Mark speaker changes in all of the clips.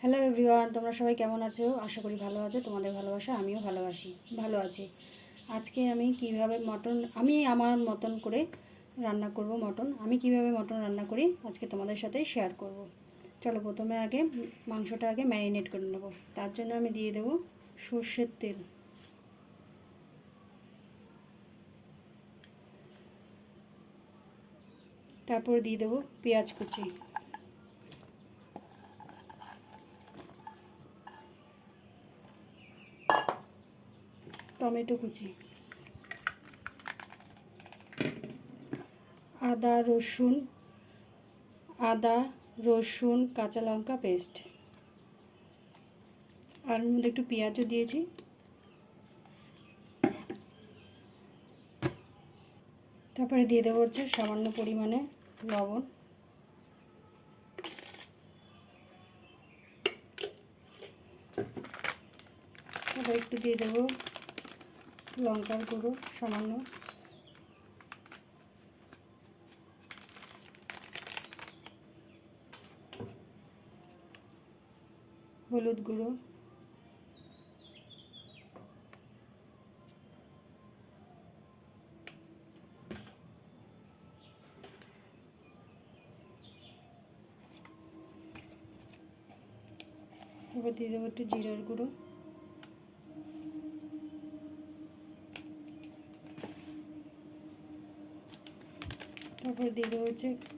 Speaker 1: Hello everyone, তোমরা সবাই কেমন আছো? আশা করি ভালো আছো। তোমাদের ভালোবাসা আমিও ভালো আছি। আজকে আমি আমার মতন করে রান্না করব মটন। আমি কিভাবে মটন রান্না করি আজকে তোমাদের সাথে শেয়ার করব। চলো, প্রথমে মাংসটা ম্যারিনেট করে নেব। তার জন্য আমি দিয়ে দেব সর্ষের তেল, তারপর দিয়ে দেবো পেঁয়াজ কুচি, টমেটো কুচি, আদা রসুন কাঁচা লঙ্কা পেস্ট, আর এর মধ্যে একটু পেঁয়াজও দিয়েছি। তারপরে দিয়ে দেবো সামান্য পরিমাণে লবণ, তারপর একটু দিয়ে দেবো লঙ্কার গুঁড়ো সামান্য, হলুদ গুঁড়ো, এবার দিয়ে দেবো একটু জিরার গুঁড়ো, তারপর দিয়ে দেবো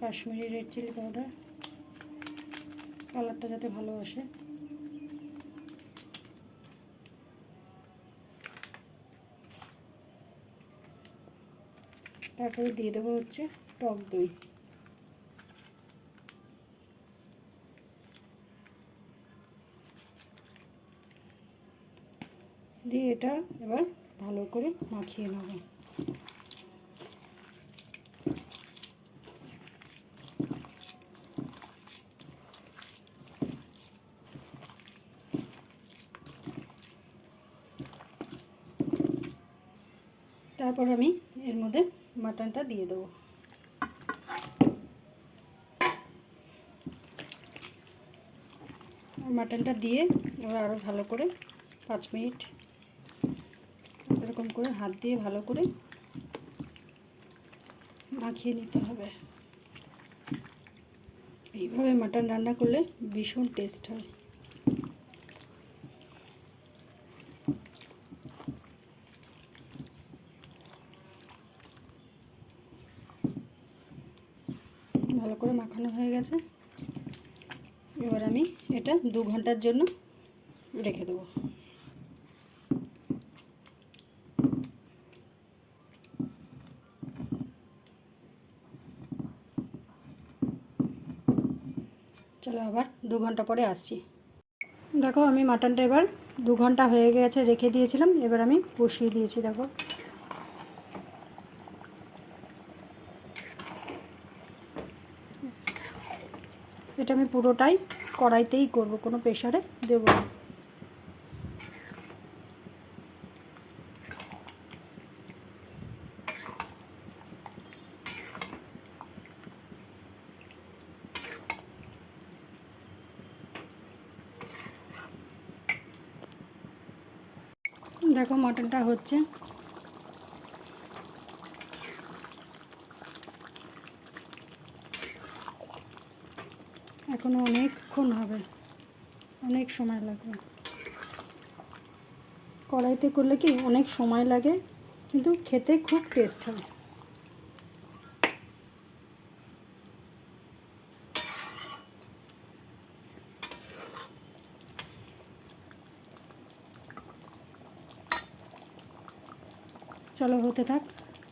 Speaker 1: কাশ্মীরি রেড চিলি পাউডার, কালারটা যাতে ভালো আসে। তারপরে দিয়ে দেবো টক দই। দিয়ে এটা এবার ভালো করে মাখিয়ে নেব। তারপর আমি এর মধ্যে মাটনটা দিয়ে দেবো। মাটনটা দিয়ে এবার আরও ভালো করে 5 মিনিট এরকম করে হাত দিয়ে ভালো করে মাখিয়ে নিতে হবে। এইভাবে মাটন রান্না করলে ভীষণ টেস্ট হয়। ভালো করে মাখানো হয়ে গেছে। এবার আমি এটা 2 ঘন্টার জন্য রেখে দেবো। চলো আবার 2 ঘন্টা পরে আসছি। দেখো, আমি মাটনটা এবার 2 ঘন্টা হয়ে গেছে, রেখে দিয়েছিলাম। এবার আমি বসিয়ে দিয়েছি। দেখো, এটা আমি পুরোটাই কড়াইতেই করব, কোনো প্রেসারে দেব না। দেখো মাটনটা হচ্ছে। এখনো অনেকক্ষণ হবে, অনেক সময় লাগবে। কড়াইতে করলে কি অনেক সময় লাগে, কিন্তু খেতে খুব টেস্ট হয়। চলো হতে থাক,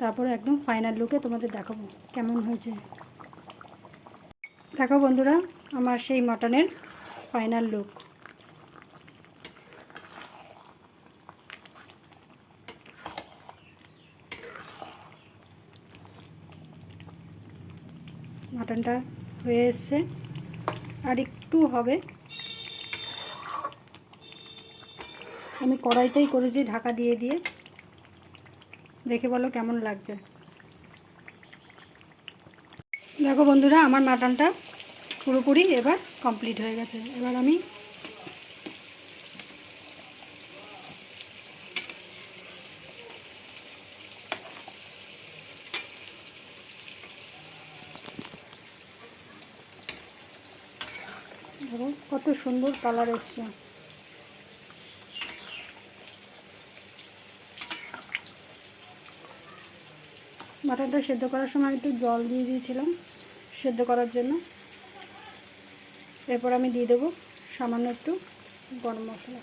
Speaker 1: তারপরে একদম ফাইনাল লুকে তোমাদের দেখাবো কেমন হয়েছে। দেখো বন্ধুরা, আমার সেই মাটনের ফাইনাল লুক। মাটনটা হয়ে এসছে, আর একটু হবে। আমি কড়াইতেই করেছি ঢাকা দিয়ে দিয়ে। দেখে বলো কেমন লাগছে। দেখো বন্ধুরা, আমার মাটনটা পুরোপুরি এবার কমপ্লিট হয়ে গেছে। এবার আমি দেখো কত সুন্দর কালার এসছে। মাটনটা সেদ্ধ করার সময় একটু জল দিয়ে দিয়েছিলাম সেদ্ধ করার জন্য। এরপর আমি দিয়ে দেবো সামান্য একটু গরম মশলা।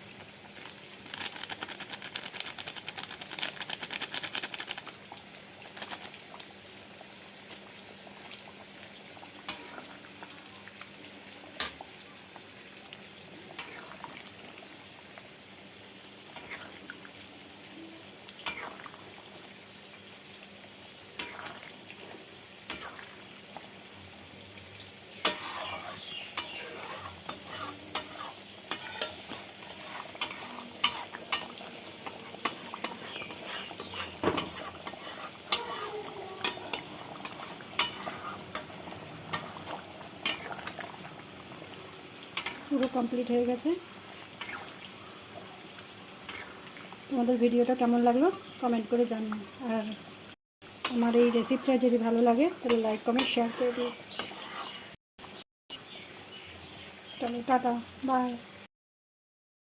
Speaker 1: পুরো কমপ্লিট হয়ে গেছে। তোমাদের ভিডিওটা কেমন লাগলো কমেন্ট করে জানিও। আর আমার এই রেসিপিটা যদি ভালো লাগে তাহলে লাইক কমেন্ট শেয়ার করে দিও। চলো টাটা, বাই।